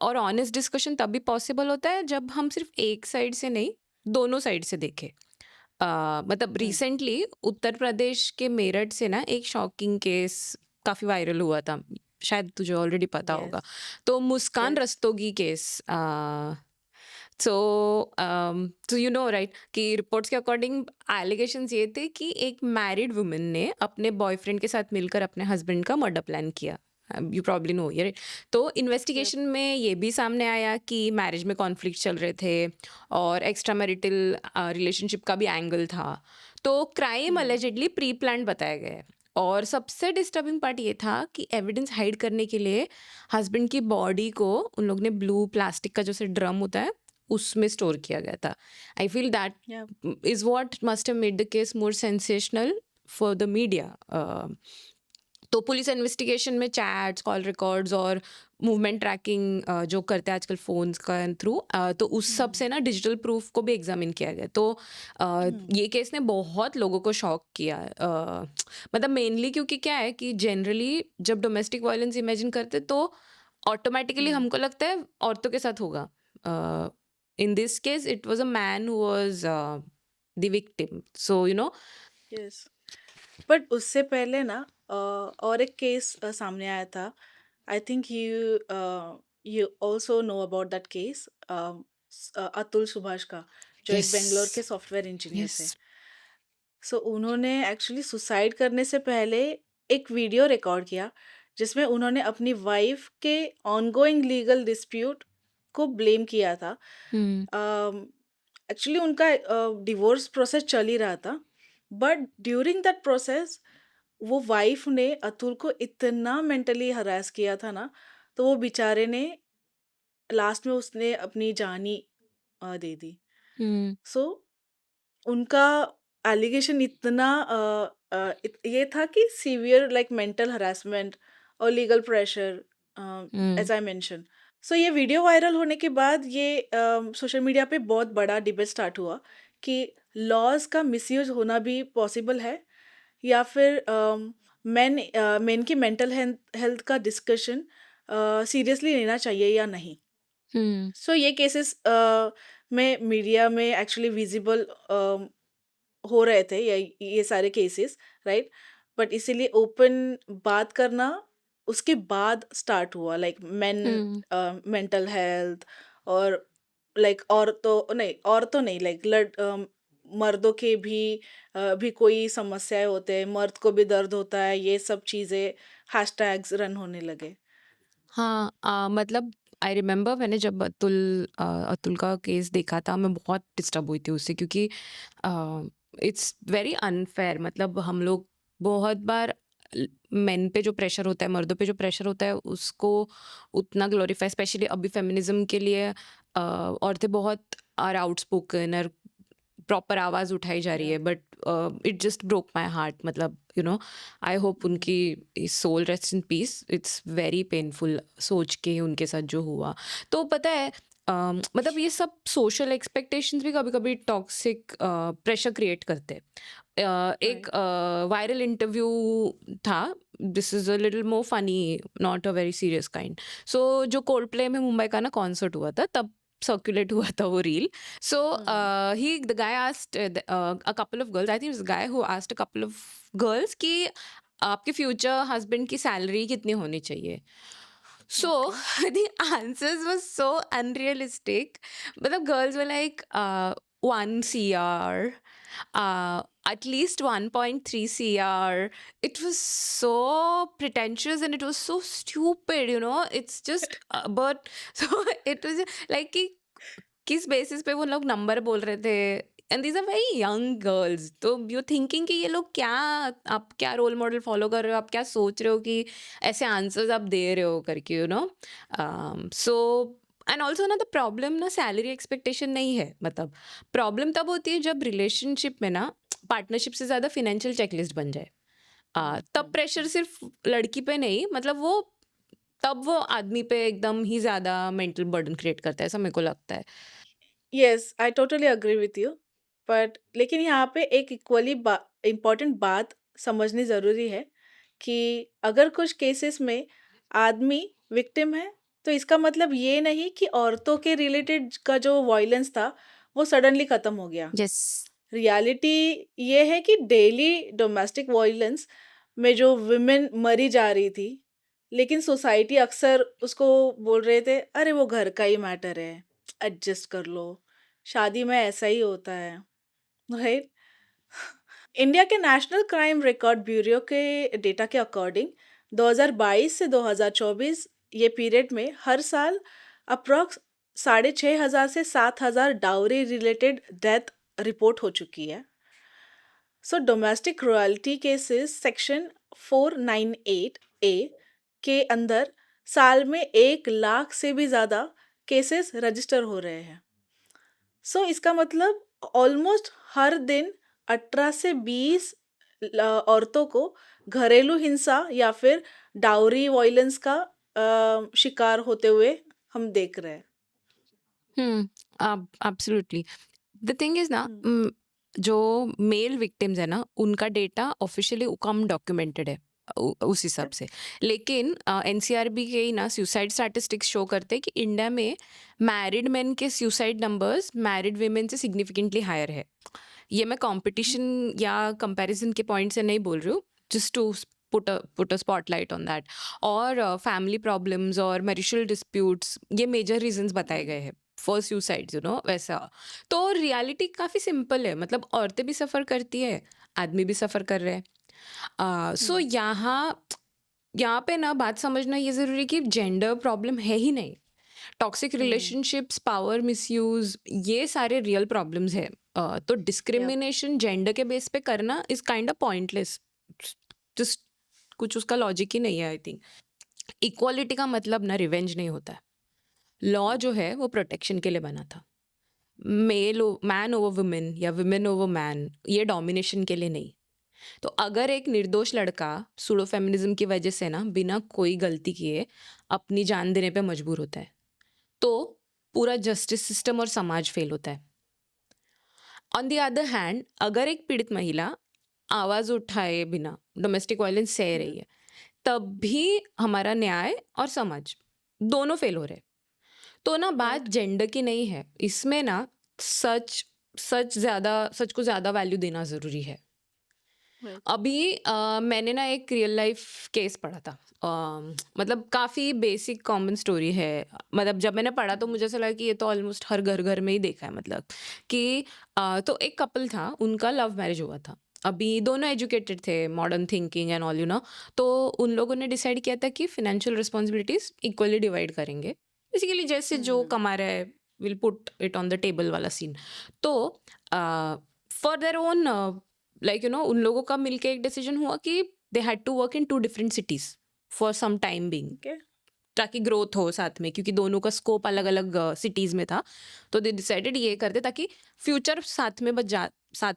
और ऑनेस्ट डिस्कशन तब भी पॉसिबल होता है जब हम सिर्फ एक साइड से नहीं, दोनों साइड से देखें। मतलब हुँ, रिसेंटली उत्तर प्रदेश के मेरठ से ना एक शॉकिंग केस काफी वायरल हुआ था, शायद तुझे ऑलरेडी पता होगा। यस, तो मुस्कान यस। रस्तोगी केस, सो तो यू नो राइट कि रिपोर्ट्स के अकॉर्डिंग एलिगेशंस ये थे कि एक मैरिड वुमन ने अपने बॉयफ्रेंड के साथ मिलकर अपने हस्बैंड का मर्डर प्लान किया। यू प्रॉब्ली नो ये। तो यप, इन्वेस्टिगेशन में ये भी सामने आया कि मैरिज में कॉन्फ्लिक्ट चल रहे थे और एक्स्ट्रा मैरिटल रिलेशनशिप का भी एंगल था। तो क्राइम हुँ, अलेजेडली प्री प्लान बताया गया है। और सबसे डिस्टर्बिंग पार्ट ये था कि एविडेंस हाइड करने के लिए हस्बैंड की बॉडी को उन लोग ने ब्लू प्लास्टिक का जैसे ड्रम होता है उसमें स्टोर किया गया था। I feel that yup, is what must have made the case more sensational for the media. तो पुलिस इन्वेस्टिगेशन में चैट्स, कॉल रिकॉर्ड्स और मूवमेंट ट्रैकिंग जो करते हैं आजकल फोन्स का थ्रू, तो उस सब हुँ, से ना डिजिटल प्रूफ को भी एग्जामिन किया गया। तो हुँ, ये केस ने बहुत लोगों को शॉक किया। मतलब मेनली क्योंकि क्या है कि जनरली जब डोमेस्टिक वायलेंस इमेजिन करते तो ऑटोमेटिकली हुँ, हमको लगता है औरतों के साथ होगा। In this case it was a man who was the victim, so you know. Yes. But उससे पहले ना और एक केस सामने आया था। I think you also know about that case, Atul Subhash का, जो एक यस, बैंगलोर के सॉफ्टवेयर इंजीनियर यस। थे। सो उन्होंने एक्चुअली सुसाइड करने से पहले एक वीडियो रिकॉर्ड किया, जिसमें उन्होंने अपनी वाइफ के ऑनगोइंग लीगल डिस्प्यूट को ब्लेम किया था। हुँ, एक्चुअली उनका डिवोर्स प्रोसेस चल ही रहा था, बट ड्यूरिंग दैट प्रोसेस वो वाइफ ने अतुल को इतना मेंटली हरास किया था ना, तो वो बेचारे ने लास्ट में उसने अपनी जान ही दे दी। हुँ, सो उनका एलिगेशन इतना ये था कि सीवियर लाइक मेंटल हरासमेंट और legal pressure, hmm, as I mention. So ये वीडियो वायरल होने के बाद ये सोशल मीडिया पे बहुत बड़ा डिबेट स्टार्ट हुआ कि लॉज का मिसयूज होना भी पॉसिबल है, या फिर मेन की मेंटल हेल्थ का डिस्कशन सीरियसली लेना चाहिए या नहीं। हुँ, सो ये केसेस में मीडिया में एक्चुअली विजिबल हो रहे थे, ये सारे केसेस, राइट। बट इसीलिए ओपन बात करना उसके बाद स्टार्ट हुआ, लाइक मेन हुँ, मेंटल हेल्थ, और लाइक औरतों नहीं, लाइक मर्दों के भी कोई समस्याएं होते हैं, मर्द को भी दर्द होता है, ये सब चीजें हैशटैग्स रन होने लगे। हाँ, मतलब आई रिमेंबर मैंने जब अतुल का केस देखा था, मैं बहुत डिस्टर्ब हुई थी उससे, क्योंकि इट्स वेरी अनफेयर। मतलब हम लोग बहुत बार मेन पे जो प्रेशर होता है, मर्दों पे जो प्रेशर होता है, उसको उतना ग्लोरीफाई, स्पेशली अभी फेमिनिज्म के लिए औरतें बहुत आर आउटस्पोकन और प्रॉपर आवाज उठाई जा रही या है, but it just broke my heart. मतलब यू नो, आई होप उनकी soul rest in peace. It's very painful सोच के उनके साथ जो हुआ। तो पता है, मतलब ये सब सोशल एक्सपेक्टेशंस भी कभी कभी टॉक्सिक प्रेशर क्रिएट करते हैं। एक राइट। वायरल इंटरव्यू था, this is a little more funny, not a very serious kind. So जो कोल्ड प्ले में मुंबई का ना कॉन्सर्ट हुआ था, तब सर्कुलेट हुआ था वो reel. So the guy asked a couple of girls. I think it was a guy who asked a couple of girls कि आपके फ्यूचर हस्बैंड की सैलरी कितनी होनी चाहिए। So okay. the answers were so unrealistic. मतलब girls were like 1 CR, at least 1.3 CR. It was so pretentious and it was so stupid, you know. It's just but so it was like कि किस basis पे वो लोग number बोल रहे थे, and these are very young girls. तो you thinking कि ये लोग क्या, आप क्या रोल मॉडल फॉलो कर रहे हो, आप क्या सोच रहे हो कि ऐसे आंसर्स आप दे रहे हो करके, you know. So and also ना द प्रॉब्लम ना सैलरी एक्सपेक्टेशन नहीं है। मतलब प्रॉब्लम तब होती है जब रिलेशनशिप में ना पार्टनरशिप से ज्यादा फिनेंशियल चेकलिस्ट बन जाए। तब प्रेशर सिर्फ लड़की पे नहीं, मतलब वो तब वो आदमी पे एकदम ही ज्यादा मेंटल बर्डन क्रिएट करता है, ऐसा मेरे को लगता है। Yes, I totally agree with you. But लेकिन यहाँ पे एक इक्वली इम्पोर्टेंट बात समझनी ज़रूरी है कि अगर कुछ केसेस में आदमी विक्टिम है, तो इसका मतलब ये नहीं कि औरतों के रिलेटेड का जो वॉयलेंस था, वो सडनली ख़त्म हो गया। यस। रियलिटी ये है कि डेली डोमेस्टिक वॉयलेंस में जो विमेन मरी जा रही थी, लेकिन सोसाइटी अक्सर उसको बोल रहे थे, अरे वो घर का ही मैटर है, एडजस्ट कर लो, शादी में ऐसा ही होता है, राइट? इंडिया के नेशनल क्राइम रिकॉर्ड ब्यूरो के डेटा के अकॉर्डिंग 2022 से 2024 ये पीरियड में हर साल अप्रॉक्स 6,500 से 7,000 डाउरी रिलेटेड डेथ रिपोर्ट हो चुकी है। सो डोमेस्टिक रॉयल्टी केसेस सेक्शन 498 ए के अंदर साल में 1 लाख से भी ज़्यादा केसेस रजिस्टर हो रहे हैं। सो इसका मतलब ऑलमोस्ट हर दिन 18 से 20 औरतों को घरेलू हिंसा या फिर डाउरी वॉयलेंस का शिकार होते हुए हम देख रहे हैं। एब्सोल्युटली। द थिंग इज ना, हम्म, जो मेल विक्टिम्स है ना, उनका डेटा ऑफिशियली कम डॉक्यूमेंटेड है उस हिसाब ओके। से। लेकिन एनसीआरबी के ही ना सुसाइड स्टैटिस्टिक्स शो करते हैं कि इंडिया में मैरिड मेन के सुसाइड नंबर्स मैरिड वीमेन से सिग्निफिकेंटली हायर है। ये मैं कंपटीशन या कंपैरिजन के पॉइंट से नहीं बोल रही हूँ, just to put a spotlight on that. और फैमिली प्रॉब्लम्स और मैरिटल डिस्प्यूट्स, ये मेजर रीजंस बताए गए हैं फॉर सुसाइड्स, वैसा। तो रियलिटी काफ़ी सिंपल है, मतलब औरतें भी सफ़र करती है, आदमी भी सफ़र कर रहे हैं। सो हम्म, यहाँ यहाँ पे ना बात समझना ये ज़रूरी है कि जेंडर प्रॉब्लम है ही नहीं। टॉक्सिक हम्म, रिलेशनशिप्स, पावर मिसयूज, ये सारे रियल प्रॉब्लम्स है। तो yep, डिस्क्रिमिनेशन जेंडर के बेस पे करना is kind of pointless. Just कुछ उसका लॉजिक ही नहीं है, आई थिंक। इक्वालिटी का मतलब ना रिवेंज नहीं होता है। लॉ जो है वो प्रोटेक्शन के लिए बना था। मैन ओवर वुमेन या वुमेन ओवर मैन, ये डोमिनेशन के लिए नहीं। तो अगर एक निर्दोष लड़का सूडो फेमिनिज्म की वजह से ना बिना कोई गलती किए अपनी जान देने पे मजबूर होता है, तो पूरा जस्टिस सिस्टम और समाज फेल होता है। ऑन द अदर हैंड, अगर एक पीड़ित महिला आवाज उठाए बिना डोमेस्टिक वायलेंस सह रही हम्म, है, तब भी हमारा न्याय और समाज दोनों फेल हो रहे हैं। तो ना बात right, जेंडर की नहीं है, इसमें ना सच सच को ज्यादा वैल्यू देना जरूरी है। right, अभी मैंने ना एक रियल लाइफ केस पढ़ा था। मतलब काफ़ी बेसिक कॉमन स्टोरी है। मतलब जब मैंने पढ़ा तो हम्म, मुझे ऐसा लगा कि ये तो ऑलमोस्ट हर घर घर में ही देखा है, मतलब कि तो एक कपल था, उनका लव मैरिज हुआ था। अभी दोनों एजुकेटेड थे, मॉडर्न थिंकिंग एंड ऑल, तो उन लोगों ने डिसाइड किया था कि फिनेंशियल रिस्पॉन्सिबिलिटीज इक्वली डिवाइड करेंगे। बेसिकली जैसे जो हम्म, कमा रहा है, will put it on the table वाला सीन। तो फॉर देयर ओन, उन लोगों का मिलके एक डिसीजन हुआ कि they had to work in 2 different cities for some time being, okay, ताकि ग्रोथ हो साथ में, क्योंकि दोनों का स्कोप अलग-अलग सिटीज़ में था। तो दे डिसाइडेड ये कर दे ताकि फ्यूचर साथ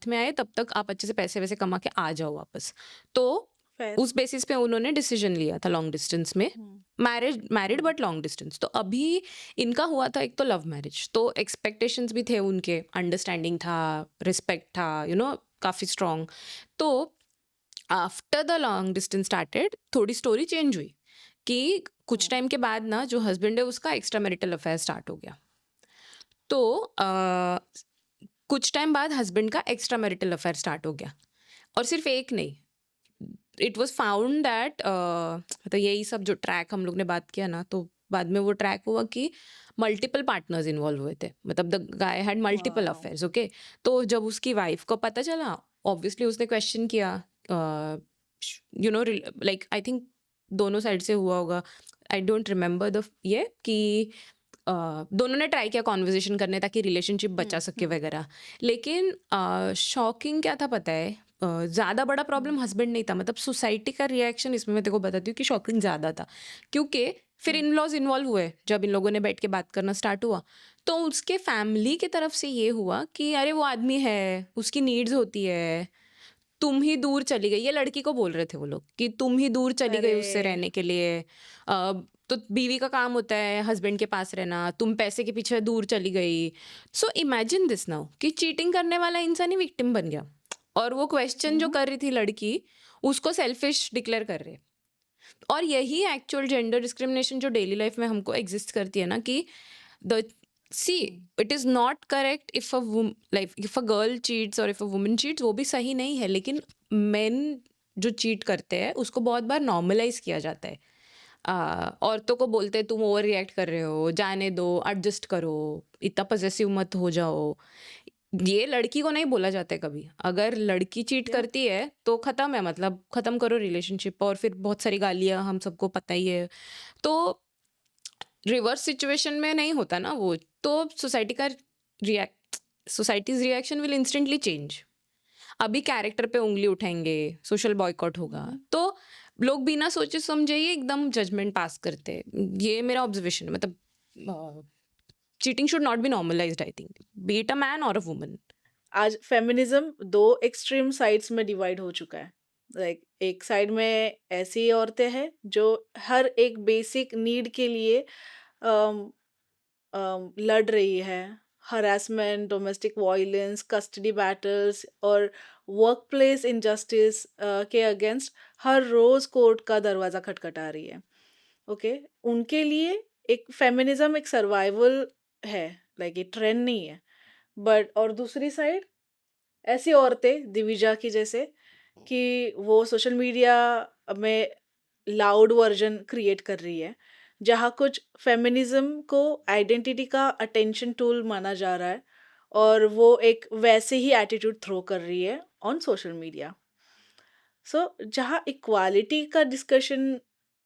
में आए, तब तक आप अच्छे से पैसे-वैसे कमा के आ जाओ वापस। तो fair, उस बेसिस पे उन्होंने डिसीजन लिया था लॉन्ग डिस्टेंस में, hmm, married married hmm, but long distance. तो अभी इनका हुआ था एक तो लव मैरिज, तो एक्सपेक्टेशंस भी थे उनके, अंडरस्टैंडिंग था, रिस्पेक्ट था, काफ़ी स्ट्रॉन्ग। तो after the long distance started, थोड़ी स्टोरी चेंज हुई कि कुछ हम्म, टाइम के बाद ना जो हस्बैंड है उसका एक्स्ट्रा मैरिटल अफेयर स्टार्ट हो गया। तो कुछ टाइम बाद हस्बैंड का एक्स्ट्रा मैरिटल अफेयर स्टार्ट हो गया, और सिर्फ एक नहीं, इट वाज फाउंड दैट, मतलब यही सब जो ट्रैक हम लोग ने बात किया ना, तो बाद में वो ट्रैक हुआ कि मल्टीपल पार्टनर्स इन्वॉल्व हुए थे, मतलब the guy had multiple wow, affairs. Okay, तो जब उसकी वाइफ को पता चला, ऑब्वियसली उसने क्वेश्चन किया, लाइक आई थिंक दोनों साइड से हुआ होगा, आई डोंट रिमेम्बर द ये कि दोनों ने ट्राई किया कॉन्वर्जेशन करने ताकि रिलेशनशिप बचा सके हम्म, वगैरह। लेकिन शॉकिंग क्या था पता है, ज़्यादा बड़ा हम्म, प्रॉब्लम हस्बैंड नहीं था, मतलब सोसाइटी का रिएक्शन इसमें मैं तेरे को बताती हूँ कि शॉकिंग ज़्यादा था। क्योंकि फिर हम्म, इन लॉज इन्वॉल्व हुए, जब इन लोगों ने बैठ के बात करना स्टार्ट हुआ, तो उसके फैमिली की तरफ से ये हुआ कि अरे वो आदमी है, उसकी नीड्स होती है, तुम ही दूर चली गई, ये लड़की को बोल रहे थे वो लोग कि तुम ही दूर चली गई अरे! उससे रहने के लिए। तो बीवी का काम होता है हस्बैंड के पास रहना, तुम पैसे के पीछे दूर चली गई। सो इमेजिन दिस नाउ कि चीटिंग करने वाला इंसान ही विक्टिम बन गया, और वो क्वेश्चन हुँ, जो हुँ। कर रही थी लड़की, उसको सेल्फिश डिक्लेयर कर रहे। और यही एक्चुअल जेंडर डिस्क्रिमिनेशन जो डेली लाइफ में हमको एग्जिस्ट करती है ना, कि द सी हुँ। It is not correct if if a girl cheats और इफ अ वुमन चीट्स, वो भी सही नहीं है, लेकिन मेन जो चीट करते हैं उसको बहुत बार नॉर्मलाइज किया जाता है। औरतों को बोलते हैं तुम ओवर रिएक्ट कर रहे हो, जाने दो, एडजस्ट करो, इतना पजेसिव मत हो जाओ। ये लड़की को नहीं बोला जाता है कभी। अगर लड़की चीट या करती है तो खत्म है, मतलब खत्म करो रिलेशनशिप, और फिर बहुत सारी गालियां हम सबको पता ही है। तो रिवर्स सिचुएशन में नहीं होता ना वो, तो societies reaction will instantly change. अभी कैरेक्टर पे उंगली उठाएंगे, सोशल बॉयकॉट हुँ, होगा, हुँ। तो लोग बिना सोचे समझे ही एकदम जजमेंट पास करते हैं। ये मेरा ऑब्जर्वेशन है, मतलब cheating should not be normalised, I think, be it a man और अ वुमन। आज फेमिनिज़्म 2 एक्सट्रीम साइड्स में डिवाइड हो चुका है। लाइक एक साइड में ऐसी औरतें हैं जो हर एक बेसिक नीड के लिए अम लड़ रही है। Harassment, domestic violence, custody battles और वर्कप्लेस इनजस्टिस के अगेंस्ट हर रोज़ कोर्ट का दरवाज़ा खटखटा रही है। ओके? उनके लिए एक फेमिनिज़्म एक सर्वाइवल है, लाइक ये ट्रेंड नहीं है। बट और दूसरी साइड ऐसी औरतें दिविजा की जैसे कि वो सोशल मीडिया में लाउड वर्जन क्रिएट कर रही है, जहाँ कुछ फेमिनिज्म को आइडेंटिटी का अटेंशन टूल माना जा रहा है और वो एक वैसे ही एटीट्यूड थ्रो कर रही है ऑन सोशल मीडिया। सो जहाँ इक्वालिटी का डिस्कशन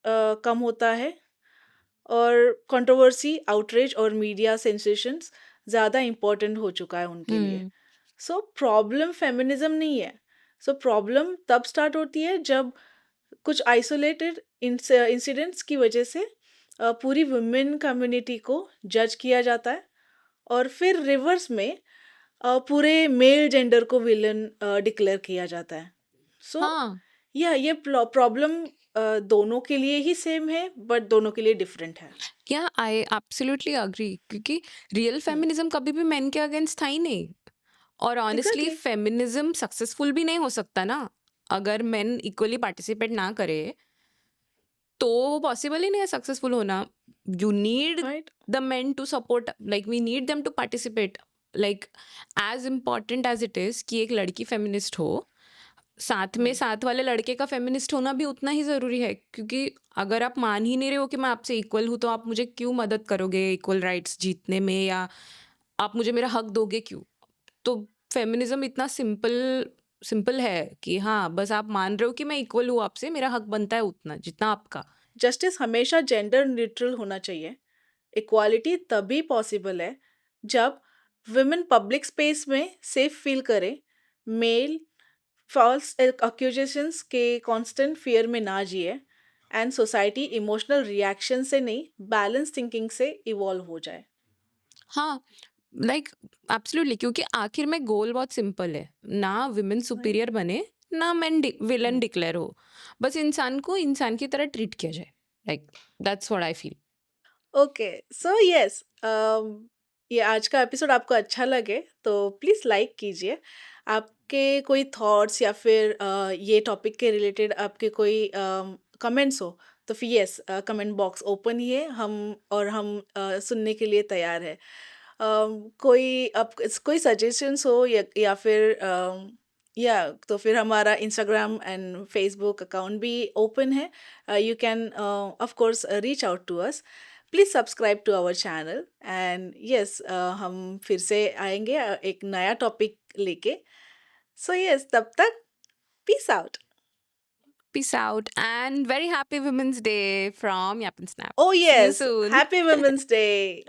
कम होता है और कंट्रोवर्सी, आउटरीच और मीडिया सेंसेशंस ज़्यादा इम्पोर्टेंट हो चुका है उनके लिए। हम्म। सो प्रॉब्लम फेमिनिज्म नहीं है। सो प्रॉब्लम तब स्टार्ट होती है जब कुछ आइसोलेटेड इंसिडेंट्स की वजह से पूरी वुमेन कम्युनिटी को जज किया जाता है और फिर रिवर्स में पूरे मेल जेंडर को विलन डिक्लेयर किया जाता है। सो हाँ, या ये प्रॉब्लम दोनों के लिए ही सेम है बट दोनों के लिए डिफरेंट है। या आई एब्सोल्युटली अग्री, क्योंकि रियल फेमिनिज्म कभी भी मेन के अगेंस्ट था ही नहीं। और ऑनेस्टली एग्जैक्टली। फेमिनिज्म सक्सेसफुल भी नहीं हो सकता ना, अगर मेन इक्वली पार्टिसिपेट ना करे, तो पॉसिबल ही नहीं है सक्सेसफुल होना। You need right. The men to support, like we need them to participate. Like as important as it is कि एक लड़की फेमिनिस्ट हो, साथ में साथ वाले लड़के का फेमिनिस्ट होना भी उतना ही जरूरी है। क्योंकि अगर आप मान ही नहीं रहे हो कि मैं आपसे इक्वल हूं, तो आप मुझे क्यों मदद करोगे इक्वल राइट्स जीतने में, या आप मुझे मेरा हक दोगे क्यों? तो फेमिनिज्म इतना सिंपल सिंपल है कि हाँ, बस आप मान रहे हो कि मैं इक्वल हूँ आपसे, मेरा हक बनता है उतना जितना आपका। जस्टिस हमेशा जेंडर न्यूट्रल होना चाहिए। इक्वालिटी तभी पॉसिबल है जब वुमेन पब्लिक स्पेस में सेफ फील करे, मेल फॉल्स अक्यूजेशंस के कांस्टेंट फियर में ना जिए एंड सोसाइटी इमोशनल रिएक्शन से नहीं बैलेंस थिंकिंग से इवॉल्व हो जाए। हाँ, लाइक एब्सोल्युटली, क्योंकि आखिर में गोल बहुत सिंपल है, ना विमेन राइट। सुपीरियर बने, ना मैन विलन हम्म। डिक्लेयर हो। बस इंसान को इंसान की तरह ट्रीट किया जाए। Like that's what I feel. Okay, so yes, ये आज का एपिसोड आपको अच्छा लगे तो प्लीज़ लाइक कीजिए। आपके कोई थॉट्स या फिर ये टॉपिक के रिलेटेड आपके कोई कमेंट्स हो तो फिर यस, कमेंट बॉक्स ओपन ही है, हम सुनने के लिए तैयार है। कोई आप कोई सजेशंस हो या फिर या तो फिर हमारा इंस्टाग्राम एंड फेसबुक अकाउंट भी ओपन है। You can of course reach out to us. Please subscribe to our channel and yes, हम फिर से आएंगे एक नया टॉपिक लेके। सो यस, तब तक peace out. Peace out and very happy Women's Day from Yap and Snap. Oh See you yes, soon. happy Women's Day.